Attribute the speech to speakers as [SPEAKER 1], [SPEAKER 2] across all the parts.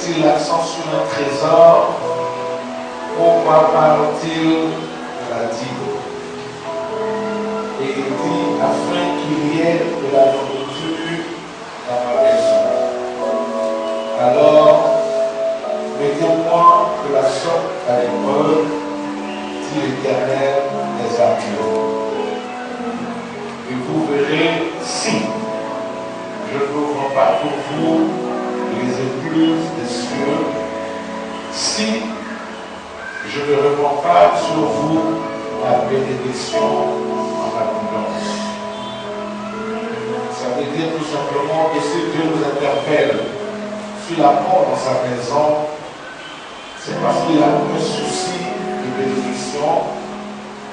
[SPEAKER 1] aussi l'accent sur un trésor. Pourquoi parle-t-il de la dîme? Et il dit, afin qu'il y ait de la nourriture dans ma maison. Alors, mettez-moi de la sorte à l'épreuve, dit l'Éternel des armées. Et vous verrez si je n'ouvre pas pour vous les écluses des cieux, si je ne répands pas sur vous la bénédiction en abondance. Ça veut dire tout simplement que si Dieu nous interpelle sur l'apport dans sa maison, c'est parce qu'il a un souci de bénédiction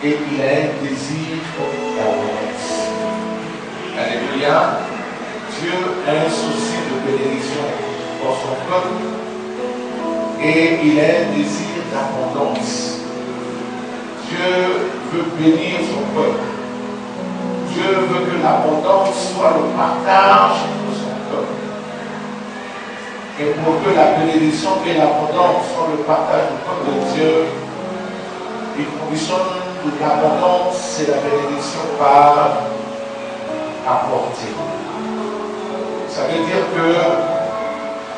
[SPEAKER 1] et il a un désir d'abondance. Alléluia. Dieu a un souci de bénédiction pour son peuple et il a un désir d'abondance. Dieu veut bénir son peuple. Dieu veut que l'abondance soit le partage de son peuple. Et pour que la bénédiction et l'abondance soient le partage du peuple de Dieu, une condition de l'abondance, c'est la bénédiction par apporter. Ça veut dire que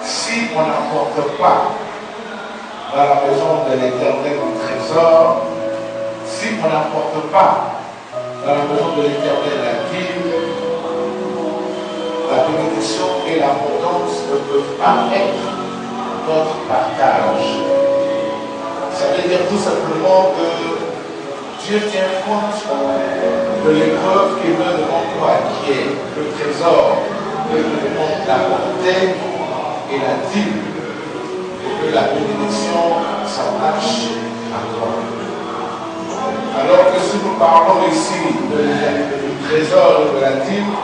[SPEAKER 1] si on n'apporte pas dans la maison de l'Éternel du trésor, si on n'apporte pas dans la maison de l'Éternel la dîme, la bénédiction et l'abondance ne peuvent pas être notre partage. Ça veut dire tout simplement que Dieu tient compte de l'épreuve qui veut devant toi, qui est le trésor, le demande la bonté et la dîme, pour que la bénédiction s'attache à toi. Alors que si nous parlons ici du trésor et de la dîme,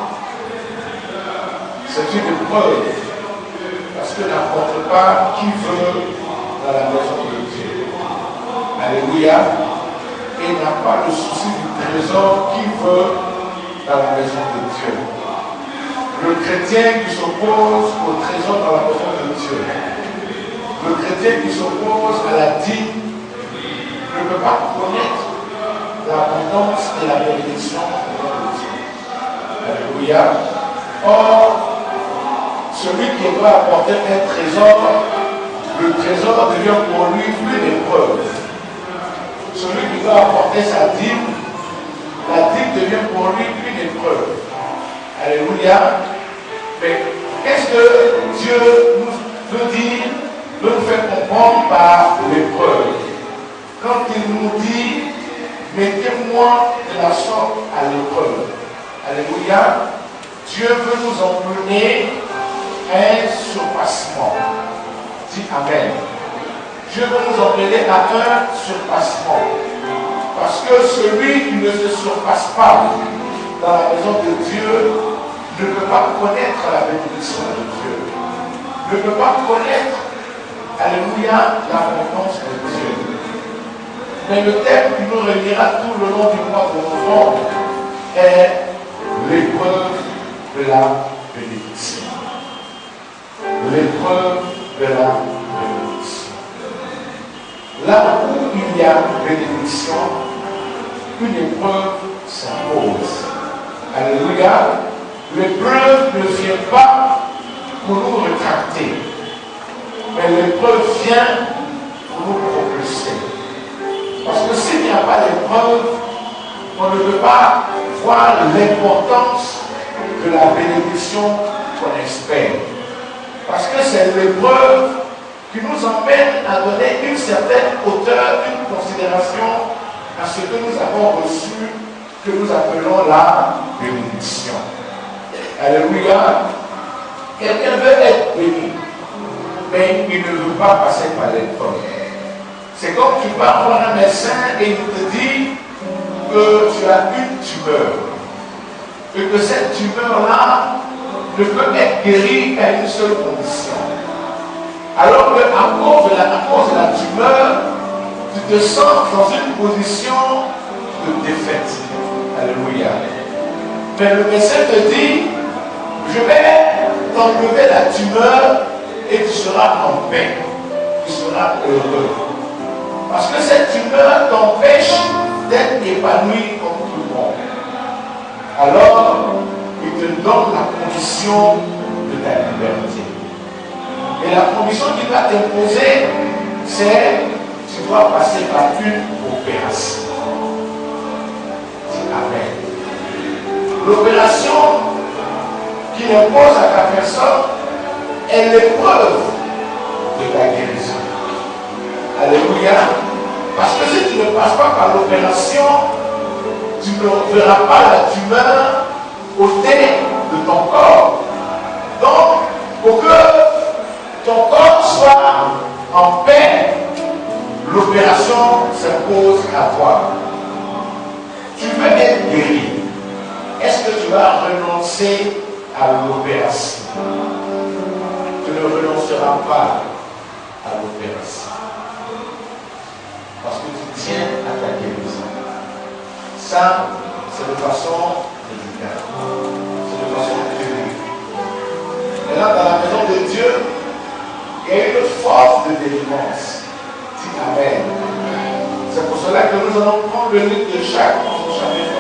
[SPEAKER 1] c'est une épreuve, parce que n'importe pas qui veut dans la maison de Dieu. Alléluia. Et n'a pas le souci du trésor qui veut dans la maison de Dieu. Le chrétien qui s'oppose au trésor dans la maison de Dieu, le chrétien qui s'oppose à la dîme, ne peut pas connaître l'abondance et la bénédiction de Dieu. Alléluia. Or, celui qui doit apporter un trésor, le trésor devient pour lui une épreuve. Celui qui doit apporter sa dîme, la dîme devient pour lui une épreuve. Alléluia. Mais qu'est-ce que Dieu nous veut dire, veut nous faire comprendre par l'épreuve? Quand il nous dit, mettez-moi de la sorte à l'épreuve. Alléluia. Dieu veut nous emmener à un surpassement. Dis Amen. Dieu veut nous emmener à un surpassement. Parce que celui qui ne se surpasse pas dans la maison de Dieu ne peut pas connaître la bénédiction de Dieu. Ne peut pas connaître, alléluia, l'abondance de Dieu. Mais le thème qui nous réunira tout le long du mois de novembre est l'épreuve de la bénédiction. L'épreuve de la bénédiction. Là où il y a bénédiction, une épreuve s'impose. Alléluia. L'épreuve ne vient pas pour nous rétracter, mais l'épreuve vient pour nous propulser. Parce que s'il n'y a pas d'épreuve, on ne peut pas voir l'importance de la bénédiction qu'on espère. Parce que c'est l'épreuve qui nous emmène à donner une certaine hauteur, une considération à ce que nous avons reçu, que nous appelons la bénédiction. Alléluia. Quelqu'un veut être béni, mais il ne veut pas passer par l'épreuve. C'est comme tu vas voir un médecin et il te dit que tu as une tumeur. Et que cette tumeur-là ne peut être guérie qu'à une seule condition. Alors qu'à cause de la tumeur, tu te sens dans une position de défaite. Alléluia. Mais le médecin te dit, je vais t'enlever la tumeur et tu seras en paix, tu seras heureux. Parce que cette humeur t'empêche d'être épanoui comme tout le monde. Alors, il te donne la condition de ta liberté. Et la condition qu'il va t'imposer, c'est tu dois passer par une opération. Amen. L'opération qu'il impose à ta personne est l'épreuve de ta guérison. Alléluia. Parce que si tu ne passes pas par l'opération, tu ne verras pas la tumeur ôtée de ton corps. Donc, pour que ton corps soit en paix, l'opération s'impose à toi. Tu veux être guéri. Est-ce que tu vas renoncer à l'opération? Tu ne renonceras pas à l'opération. Parce que tu tiens à ta guérison. Ça, c'est de façon médicale. C'est de façon publique. Et là, dans la maison de Dieu, il y a une force de délivrance. Dis Amen. C'est pour cela que nous allons prendre le livre de Jacques, au chapitre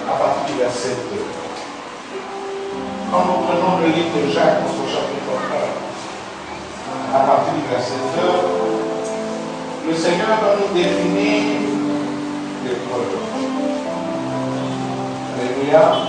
[SPEAKER 1] 1, à partir du verset 2. Quand nous prenons le livre de Jacques, au chapitre 1, à partir du verset 2, le Seigneur va nous définir l'épreuve. Alléluia.